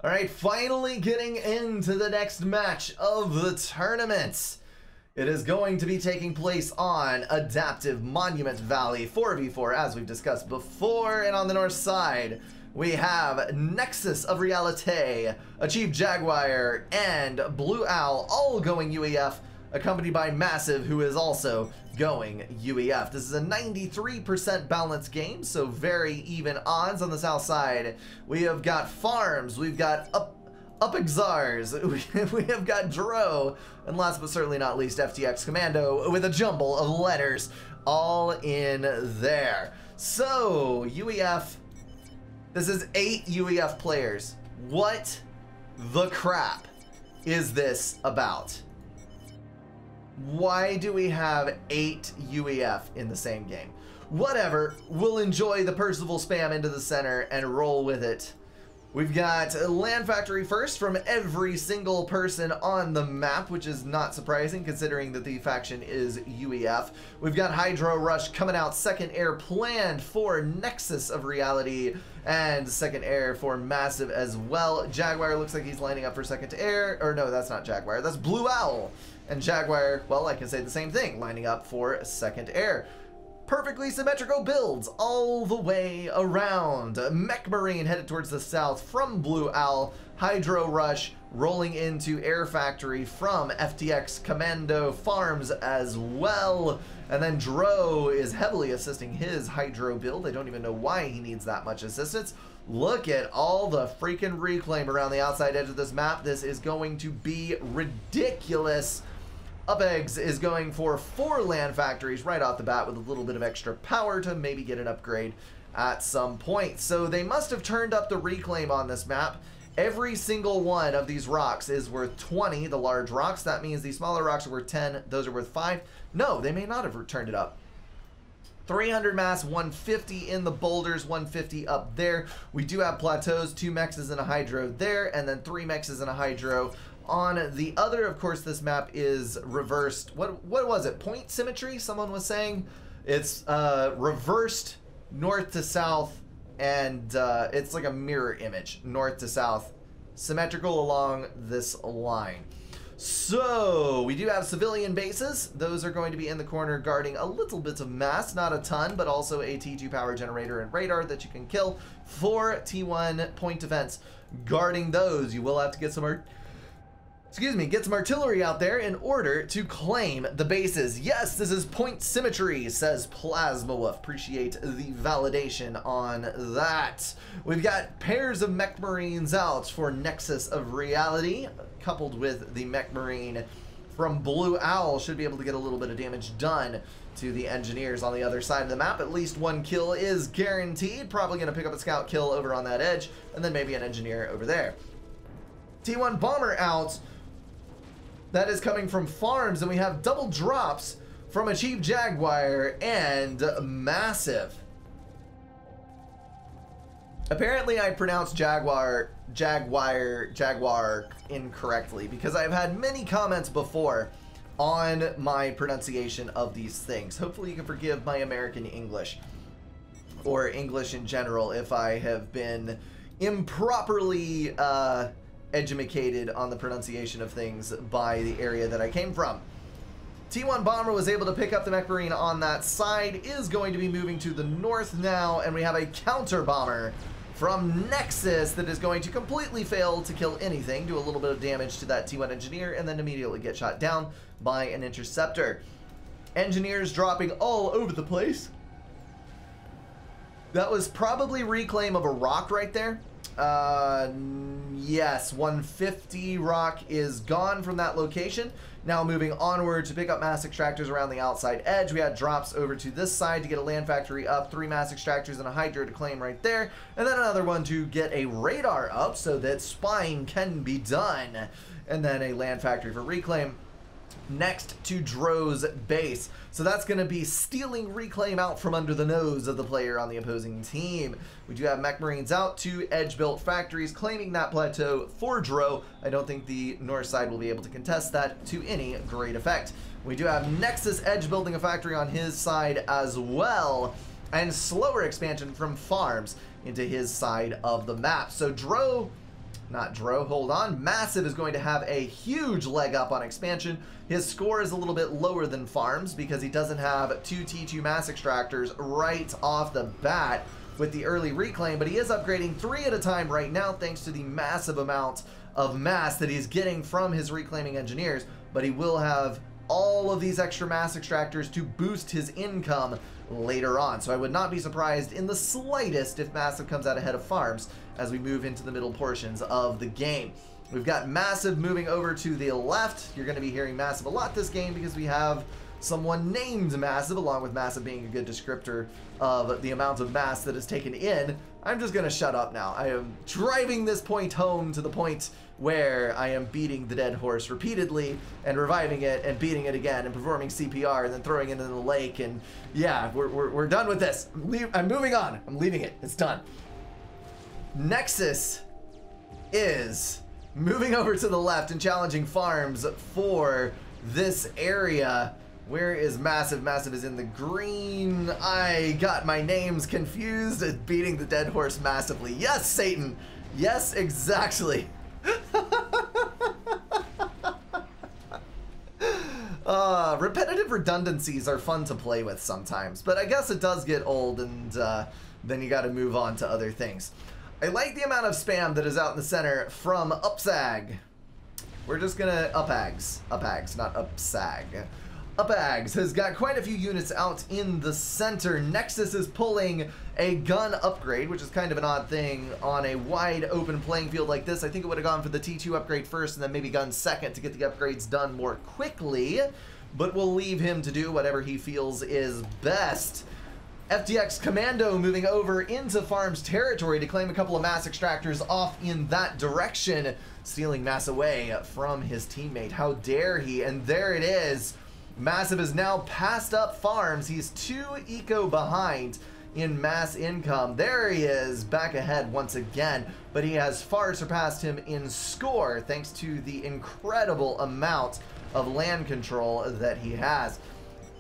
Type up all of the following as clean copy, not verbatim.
All right, finally getting into the next match of the tournament. It is going to be taking place on Adaptive Monument Valley 4v4, as we've discussed before. And on the north side, we have Nexus of Reality, Achieve Jaguar, and Blue Owl all going UEF, accompanied by Massive, who is also going UEF. This is a 93% balanced game, so very even odds. On the south side, we have got Farms, we've got Upexars, we have got Dro, and last but certainly not least, FTX Commando, with a jumble of letters all in there. So, UEF, this is 8 UEF players. What the crap is this about? Why do we have 8 UEF in the same game? Whatever, we'll enjoy the Percival spam into the center and roll with it. We've got Land Factory first from every single person on the map, which is not surprising considering that the faction is UEF. We've got Hydro Rush coming out, second air planned for Nexus of Reality, and second air for Massive as well. Jaguar looks like he's lining up for second air, or no, that's not Jaguar, that's Blue Owl. And Jaguar, well, I can say the same thing, lining up for second air. Perfectly symmetrical builds all the way around. Mech Marine headed towards the south from Blue Owl. Hydro Rush rolling into Air Factory from FTX Commando Farms as well. And then Dro is heavily assisting his Hydro build. I don't even know why he needs that much assistance. Look at all the freaking reclaim around the outside edge of this map. This is going to be ridiculous. Upegs is going for 4 land factories right off the bat with a little bit of extra power to maybe get an upgrade at some point. So they must have turned up the reclaim on this map. Every single one of these rocks is worth 20, the large rocks. That means the smaller rocks are worth 10, those are worth 5. No, they may not have turned it up. 300 mass, 150 in the boulders, 150 up there. We do have plateaus, 2 mexes and a hydro there, and then 3 mexes and a hydro on the other. Of course, this map is reversed. What was it? Point symmetry? Someone was saying it's reversed north to south, and it's like a mirror image, north to south, symmetrical along this line. So we do have civilian bases. Those are going to be in the corner guarding a little bit of mass, not a ton, but also a T2 power generator and radar that you can kill for T1 point defense. Guarding those, you will have to get some get some artillery out there in order to claim the bases. Yes, this is point symmetry, says Plasma Wolf. Appreciate the validation on that. We've got pairs of Mech Marines out for Nexus of Reality, coupled with the Mech Marine from Blue Owl. Should be able to get a little bit of damage done to the engineers on the other side of the map. At least 1 kill is guaranteed. Probably going to pick up a scout kill over on that edge, and then maybe an engineer over there. T1 Bomber out. That is coming from Farms, and we have double drops from Achieve Jaguar and Massive. Apparently I pronounced Jaguar incorrectly, because I've had many comments before on my pronunciation of these things. Hopefully you can forgive my American English, or English in general, if I have been improperly educated on the pronunciation of things by the area that I came from. T1 Bomber was able to pick up the Mech Marine on that side, is going to be moving to the north now, and we have a counter bomber from Nexus that is going to completely fail to kill anything, do a little bit of damage to that T1 engineer, and then immediately get shot down by an interceptor. Engineers dropping all over the place. That was probably reclaim of a rock right there. Yes, 150 rock is gone from that location. Now moving onward to pick up mass extractors around the outside edge. We had drops over to this side to get a land factory up, 3 mass extractors and a hydro to claim right there, and then another one to get a radar up so that spying can be done, and then a land factory for reclaim next to Dro's base. So that's going to be stealing reclaim out from under the nose of the player on the opposing team. We do have Mech Marines out to edge-built factories, claiming that plateau for Dro. I don't think the north side will be able to contest that to any great effect. We do have Nexus edge building a factory on his side as well, and slower expansion from Farms into his side of the map. So Dro Not Dro, hold on. Massive is going to have a huge leg up on expansion. His score is a little bit lower than Farms because he doesn't have 2 T2 mass extractors right off the bat with the early reclaim, but he is upgrading 3 at a time right now thanks to the massive amount of mass that he's getting from his reclaiming engineers, but he will have all of these extra mass extractors to boost his income later on. So I would not be surprised in the slightest if Massive comes out ahead of Farms as we move into the middle portions of the game. We've got Massive moving over to the left. You're going to be hearing Massive a lot this game because we have someone named Massive, along with Massive being a good descriptor of the amount of mass that is taken in. I'm just going to shut up now. I am driving this point home to the point where I am beating the dead horse repeatedly and reviving it and beating it again and performing CPR and then throwing it into the lake. And yeah, we're done with this. I'm moving on. I'm leaving it. It's done. Nexus is moving over to the left and challenging Farms for this area. Where is Massive? Massive is in the green. I got my names confused at beating the dead horse massively. Yes, Satan. Yes, exactly. Repetitive redundancies are fun to play with sometimes, but I guess it does get old, and then you got to move on to other things. I like the amount of spam that is out in the center from Upsag. We're just gonna Upags, not Upsag. Upags has got quite a few units out in the center. Nexus is pulling a gun upgrade, which is kind of an odd thing on a wide open playing field like this. I think it would have gone for the T2 upgrade first and then maybe gun second to get the upgrades done more quickly, but we'll leave him to do whatever he feels is best. FTX Commando moving over into Farms territory to claim a couple of mass extractors off in that direction, stealing mass away from his teammate. How dare he? And there it is. Massive is now passed up Farms. He's 2 eco behind in mass income. There he is, back ahead once again, but he has far surpassed him in score thanks to the incredible amount of land control that he has.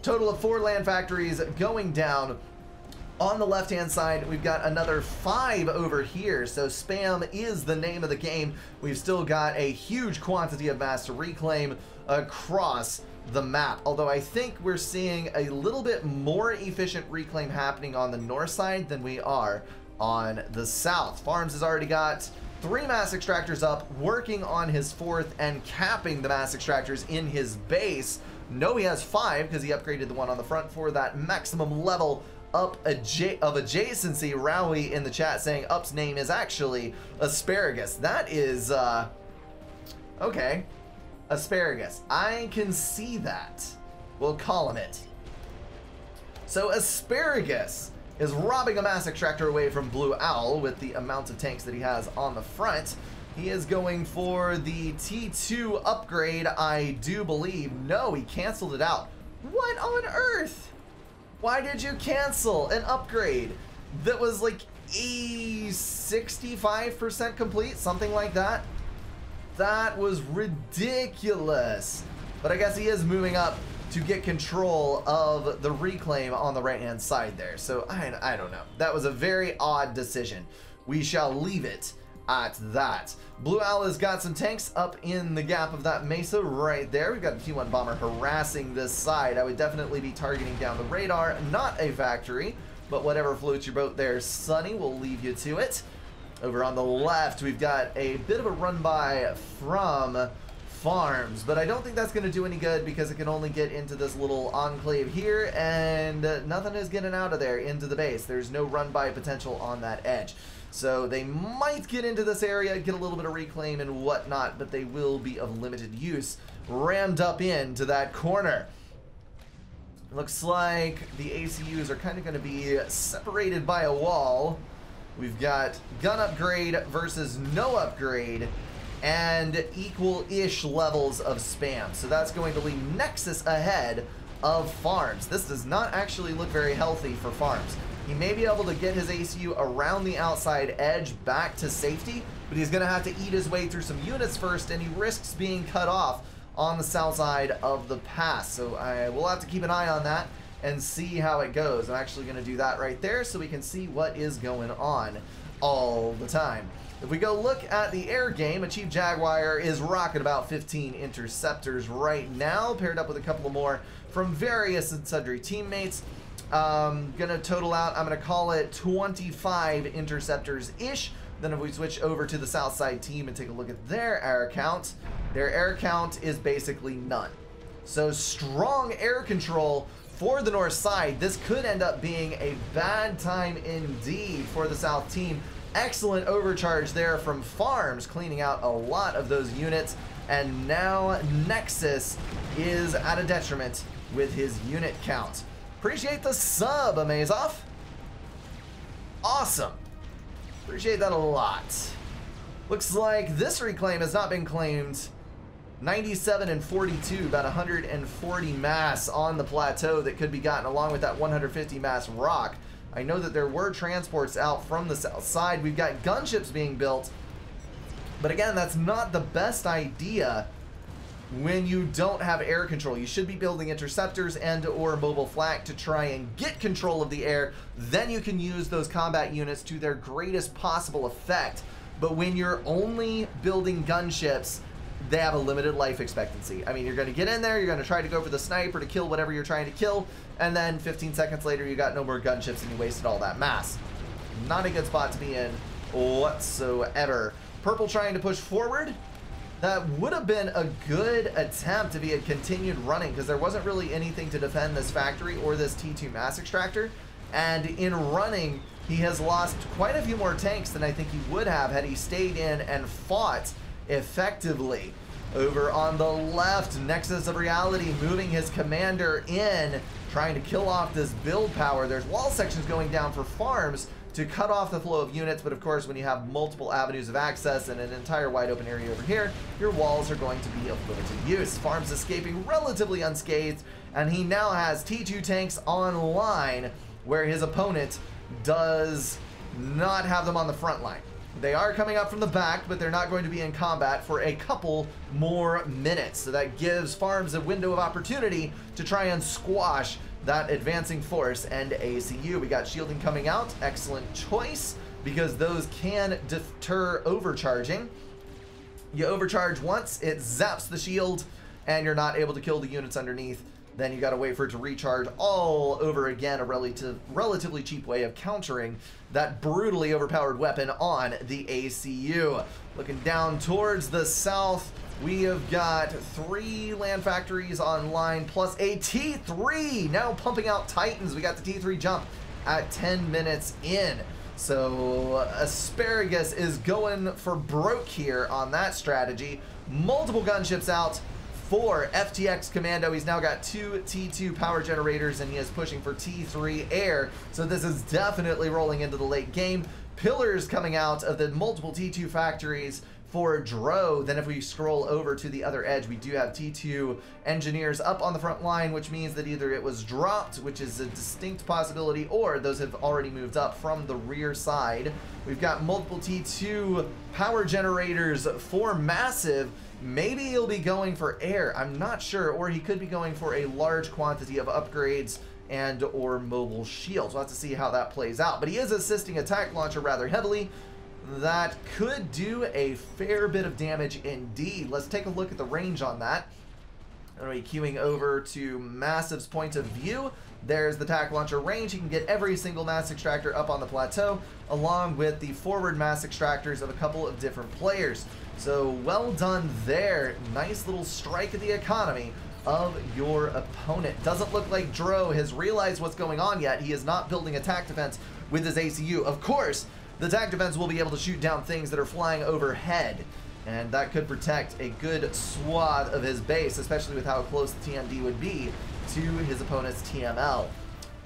Total of 4 land factories going down. On the left-hand side, we've got another 5 over here, so spam is the name of the game. We've still got a huge quantity of mass to reclaim across the map, although I think we're seeing a little bit more efficient reclaim happening on the north side than we are on the south. Farms has already got 3 mass extractors up, working on his 4th and capping the mass extractors in his base. No, he has 5 because he upgraded the one on the front for that maximum level up of adjacency. Rowie in the chat saying Up's name is actually Asparagus. That is, okay. Asparagus. I can see that. We'll call him it. So Asparagus is robbing a mass extractor away from Blue Owl with the amount of tanks that he has on the front. He is going for the T2 upgrade, I do believe. No, he canceled it out. What on earth? Why did you cancel an upgrade that was like 65% complete? Something like that? That was ridiculous. But I guess he is moving up to get control of the reclaim on the right-hand side there. So I don't know. That was a very odd decision. We shall leave it at that. Blue Owl has got some tanks up in the gap of that mesa right there. We've got a T1 bomber harassing this side. I would definitely be targeting down the radar, not a factory, but whatever floats your boat there, Sonny, we'll leave you to it. Over on the left, we've got a bit of a run by from Farms, but I don't think that's going to do any good because it can only get into this little enclave here, and nothing is getting out of there into the base. There's no run by potential on that edge. So they might get into this area, get a little bit of reclaim and whatnot, but they will be of limited use. Rammed up into that corner. Looks like the ACUs are kind of going to be separated by a wall. We've got gun upgrade versus no upgrade and equal-ish levels of spam. So that's going to leave Nexus ahead of Farms. This does not actually look very healthy for Farms. He may be able to get his ACU around the outside edge back to safety, but he's going to have to eat his way through some units first, and he risks being cut off on the south side of the pass. So I will have to keep an eye on that and see how it goes. I'm actually going to do that right there so we can see what is going on all the time. If we go look at the air game, a Chief Jaguar is rocking about 15 interceptors right now, paired up with a couple more from various and sundry teammates. Gonna total out, I'm gonna call it 25 interceptors-ish. Then if we switch over to the south side team and take a look at their air count, their air count is basically none. So strong air control for the north side. This could end up being a bad time indeed for the south team. Excellent overcharge there from Farms, cleaning out a lot of those units. And now Nexus is at a detriment with his unit count. Appreciate the sub, Amazov. Awesome. Appreciate that a lot. Looks like this reclaim has not been claimed. 97 and 42, about 140 mass on the plateau that could be gotten along with that 150 mass rock. I know that there were transports out from the south side. We've got gunships being built. But again, that's not the best idea when you don't have air control. You should be building interceptors and or mobile flak to try and get control of the air. Then you can use those combat units to their greatest possible effect. But when you're only building gunships, they have a limited life expectancy. I mean, you're going to get in there, you're going to try to go for the sniper to kill whatever you're trying to kill, and then 15 seconds later you got no more gunships and you wasted all that mass. Not a good spot to be in whatsoever. Purple trying to push forward. That would have been a good attempt if he had continued running, because there wasn't really anything to defend this factory or this T2 mass extractor. And in running, he has lost quite a few more tanks than I think he would have had he stayed in and fought effectively. Over on the left, Nexus of Reality moving his commander in, trying to kill off this build power. There's wall sections going down for Farms to cut off the flow of units, but of course when you have multiple avenues of access and an entire wide open area over here, your walls are going to be of limited use. Farms escaping relatively unscathed, and he now has T2 tanks online where his opponent does not have them on the front line. They are coming up from the back, but they're not going to be in combat for a couple more minutes. So that gives Farms a window of opportunity to try and squash that advancing force and ACU. We got shielding coming out. Excellent choice, because those can deter overcharging. You overcharge once, it zaps the shield, and you're not able to kill the units underneath. Then you gotta wait for it to recharge all over again. A relatively cheap way of countering that brutally overpowered weapon on the ACU. Looking down towards the south, we have got 3 land factories online plus a T3 now pumping out Titans. We got the T3 jump at 10 minutes in. So Asparagus is going for broke here on that strategy. Multiple gunships out for FTX Commando. He's now got 2 T2 power generators and he is pushing for T3 air. So this is definitely rolling into the late game. Pillars coming out of the multiple T2 factories for Dro. Then if we scroll over to the other edge, we do have T2 engineers up on the front line, which means that either it was dropped, which is a distinct possibility, or those have already moved up from the rear side. We've got multiple T2 power generators for Massive. Maybe he'll be going for air, I'm not sure, or he could be going for a large quantity of upgrades and or mobile shields. We'll have to see how that plays out. But he is assisting attack launcher rather heavily. That could do a fair bit of damage indeed. Let's take a look at the range on that. I'm going to be queuing over to Massive's point of view. There's the attack launcher range. You can get every single mass extractor up on the plateau, along with the forward mass extractors of a couple of different players. So well done there. Nice little strike at the economy of your opponent. Doesn't look like Dro has realized what's going on yet. He is not building attack defense with his ACU. Of course, the attack defense will be able to shoot down things that are flying overhead, and that could protect a good swath of his base, especially with how close the TMD would be to his opponent's TML.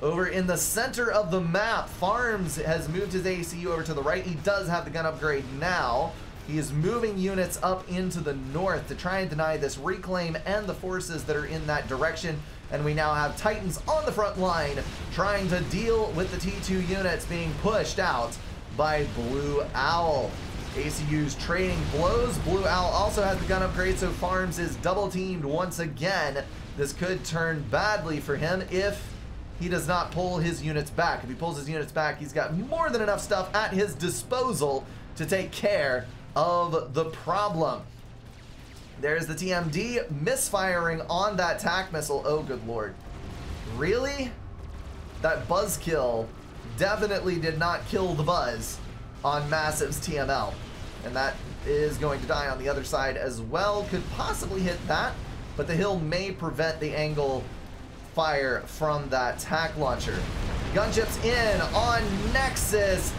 Over in the center of the map, Farms has moved his ACU over to the right. He does have the gun upgrade now. He is moving units up into the north to try and deny this reclaim and the forces that are in that direction. And we now have Titans on the front line trying to deal with the T2 units being pushed out by Blue Owl. ACU's trading blows. Blue Owl also has the gun upgrade, so Farms is double teamed once again. This could turn badly for him if he does not pull his units back. If he pulls his units back, he's got more than enough stuff at his disposal to take care of the problem. There's the TMD misfiring on that tac missile. Oh, good lord. Really? That buzzkill definitely did not kill the buzz on Massive's TML. And that is going to die on the other side as well. Could possibly hit that, but the hill may prevent the angle fire from that tac launcher. Gunships in on Nexus.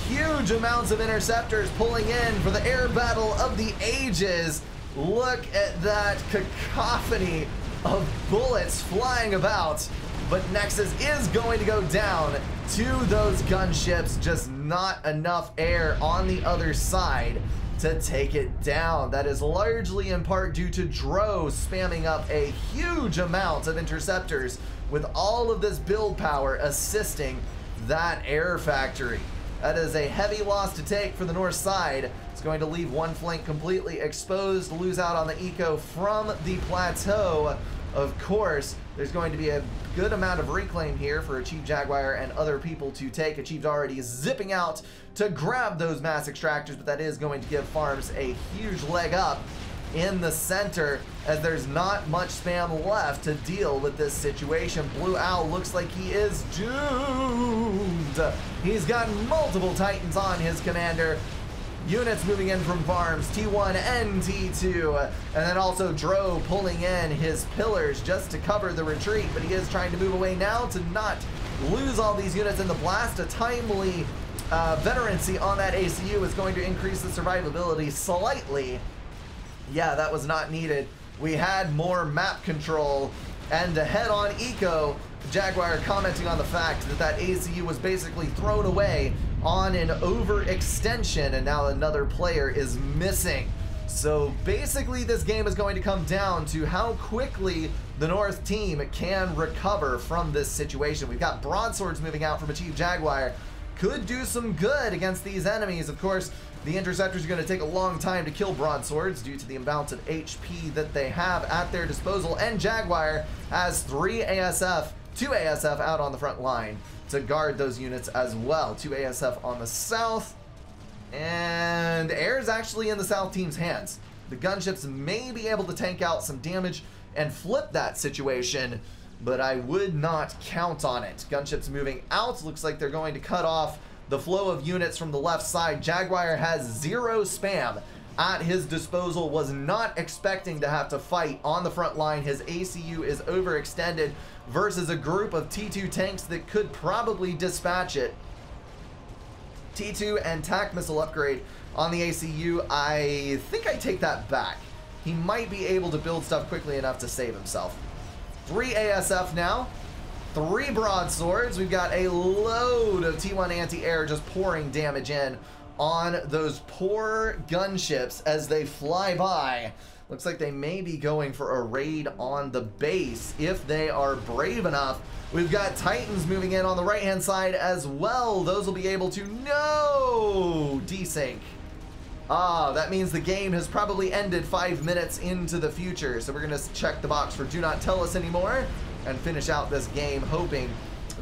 Huge amounts of interceptors pulling in for the air battle of the ages. Look at that cacophony of bullets flying about. But Nexus is going to go down to those gunships. Just not enough air on the other side to take it down. That is largely in part due to Dro spamming up a huge amount of interceptors with all of this build power assisting that air factory. That is a heavy loss to take for the north side. It's going to leave one flank completely exposed, lose out on the eco from the plateau. Of course, there's going to be a good amount of reclaim here for Chief Jaguar and other people to take. Chief's already zipping out to grab those mass extractors, but that is going to give Farms a huge leg up in the center, as there's not much spam left to deal with this situation. Blue Owl looks like he is doomed. He's got multiple Titans on his commander. Units moving in from Farms, T1 and T2, and then also Dro pulling in his pillars just to cover the retreat, but he is trying to move away now to not lose all these units in the blast. A timely veterancy on that ACU is going to increase the survivability slightly. Yeah, that was not needed. We had more map control and a head-on eco. Jaguar commenting on the fact that that ACU was basically thrown away on an overextension, and now another player is missing. So basically this game is going to come down to how quickly the North team can recover from this situation. We've got broadswords moving out from a Chief Jaguar. Could do some good against these enemies. Of course, the interceptors are going to take a long time to kill broadswords due to the amount of HP that they have at their disposal, and Jaguar has 2 ASF out on the front line to guard those units as well. 2 ASF on the south, and air is actually in the south team's hands. The gunships may be able to tank out some damage and flip that situation, but I would not count on it. Gunships moving out. Looks like they're going to cut off the flow of units from the left side. Jaguar has 0 spam at his disposal, was not expecting to have to fight on the front line. His ACU is overextended versus a group of T2 tanks that could probably dispatch it. T2 and tac missile upgrade on the ACU. I think I take that back. He might be able to build stuff quickly enough to save himself. 3 ASF now, 3 broadswords. We've got a load of T1 anti-air just pouring damage in on those poor gunships as they fly by. Looks like they may be going for a raid on the base if they are brave enough. We've got Titans moving in on the right-hand side as well. Those will be able to... No! Desync. Ah, that means the game has probably ended 5 minutes into the future. So we're going to check the box for Do Not Tell Us Anymore and finish out this game, hoping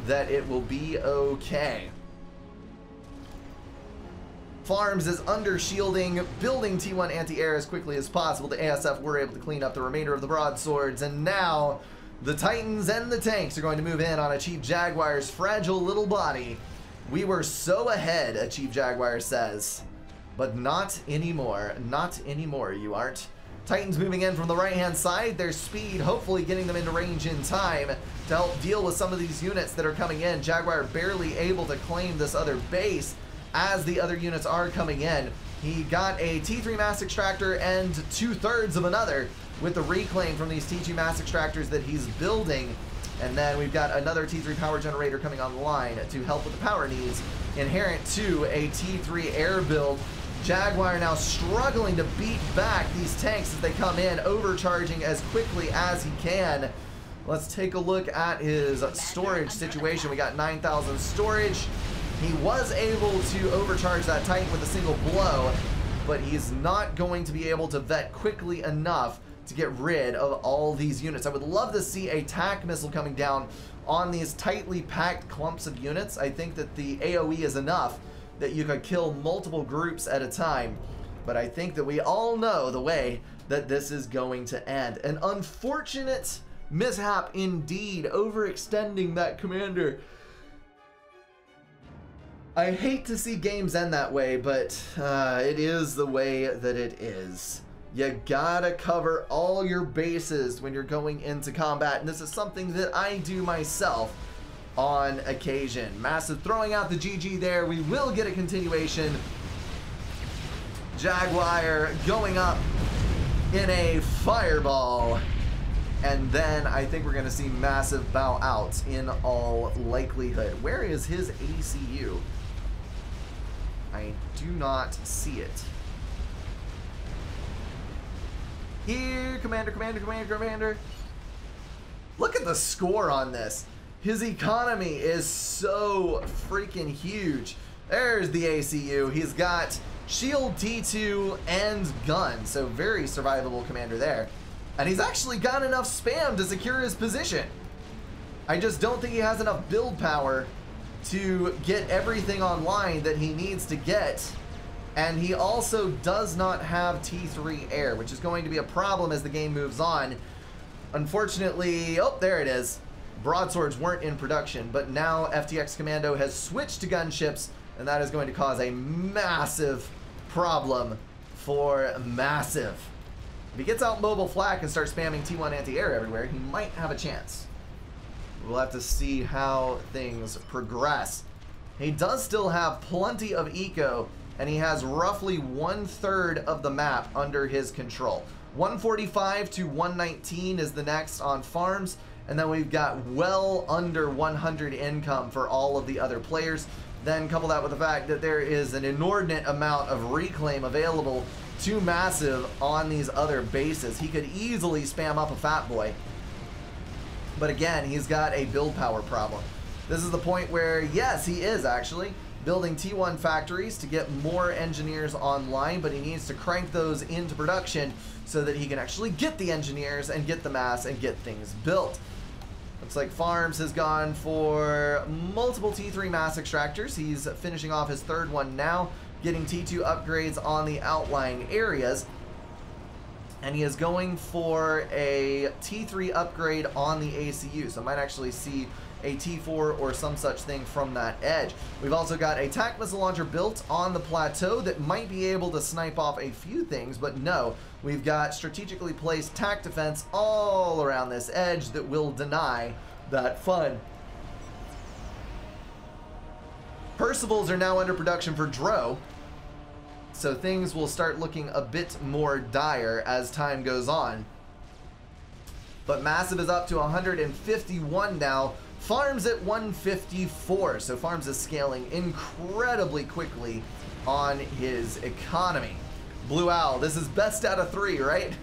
that it will be okay. Farms is under shielding, building T1 anti-air as quickly as possible. The ASF were able to clean up the remainder of the broadswords, and now the Titans and the tanks are going to move in on a Chief Jaguar's fragile little body. We were so ahead, a Chief Jaguar says, but not anymore. Not anymore, you aren't. Titans moving in from the right-hand side. Their speed hopefully getting them into range in time to help deal with some of these units that are coming in. Jaguar barely able to claim this other base as the other units are coming in. He got a T3 mass extractor and 2/3 of another with the reclaim from these T2 mass extractors that he's building. And then we've got another T3 power generator coming online to help with the power needs inherent to a T3 air build. Jaguar now struggling to beat back these tanks as they come in, overcharging as quickly as he can. Let's take a look at his storage situation. We got 9,000 storage. He was able to overcharge that Titan with a single blow, but he's not going to be able to vet quickly enough to get rid of all these units. I would love to see a tac missile coming down on these tightly packed clumps of units. I think that the AoE is enough that you could kill multiple groups at a time. But I think that we all know the way that this is going to end. An unfortunate mishap indeed, overextending that commander. I hate to see games end that way, but it is the way that it is. You gotta cover all your bases when you're going into combat, and this is something that I do myself on occasion. Massive throwing out the GG there. We will get a continuation. Jaguar going up in a fireball. And then I think we're going to see Massive bow out in all likelihood. Where is his ACU? I do not see it. Here, Commander, Commander, Commander, Commander. Look at the score on this. His economy is so freaking huge. There's the ACU. He's got shield, T2, and gun. So very survivable commander there. And he's actually got enough spam to secure his position. I just don't think he has enough build power to get everything online that he needs to get. And he also does not have T3 air, which is going to be a problem as the game moves on. Unfortunately, oh, there it is. Broadswords weren't in production, but now FTX Commando has switched to gunships, and that is going to cause a massive problem for Massive. If he gets out mobile flak and starts spamming T1 anti-air everywhere, he might have a chance. We'll have to see how things progress. He does still have plenty of eco, and he has roughly 1/3 of the map under his control. 145 to 119 is the next on farms, and then we've got well under 100 income for all of the other players. Then couple that with the fact that there is an inordinate amount of reclaim available to Massive on these other bases. He could easily spam up a Fat Boy. But again, he's got a build power problem. This is the point where, yes, he is actually building T1 factories to get more engineers online, but he needs to crank those into production so that he can actually get the engineers and get the mass and get things built. Looks like Farms has gone for multiple T3 mass extractors. He's finishing off his third one now, getting T2 upgrades on the outlying areas. And he is going for a T3 upgrade on the ACU, so might actually see a T4 or some such thing from that edge. We've also got a TAC missile launcher built on the plateau that might be able to snipe off a few things, but no, we've got strategically placed TAC defense all around this edge that will deny that fun. Percivals are now under production for Dro, so things will start looking a bit more dire as time goes on. But Massive is up to 151 now. Farms at 154, so Farms is scaling incredibly quickly on his economy. Blue Owl, this is best out of 3, right?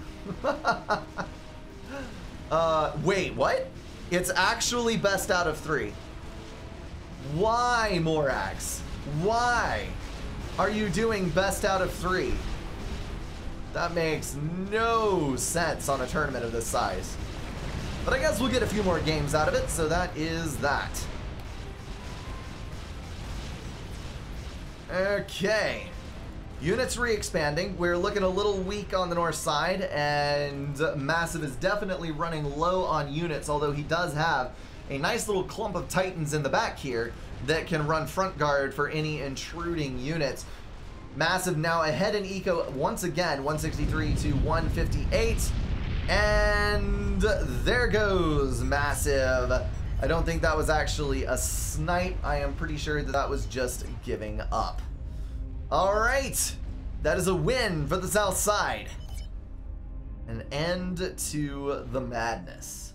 Wait, what? It's actually best out of 3. Why, Morax? Why are you doing best out of 3? That makes no sense on a tournament of this size. But I guess we'll get a few more games out of it, so that is that. Okay. Units re-expanding. We're looking a little weak on the north side, and Massive is definitely running low on units, although he does have a nice little clump of Titans in the back here that can run front guard for any intruding units. Massive now ahead in eco once again, 163 to 158. And there goes Massive. I don't think that was actually a snipe. I am pretty sure that that was just giving up. All right, that is a win for the South Side. An end to the madness.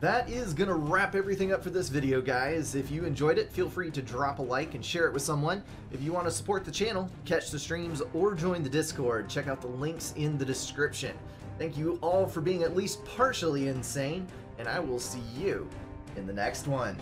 That is gonna wrap everything up for this video, guys. If you enjoyed it, feel free to drop a like and share it with someone. If you want to support the channel, catch the streams, or join the Discord, check out the links in the description. Thank you all for being at least partially insane, and I will see you in the next one.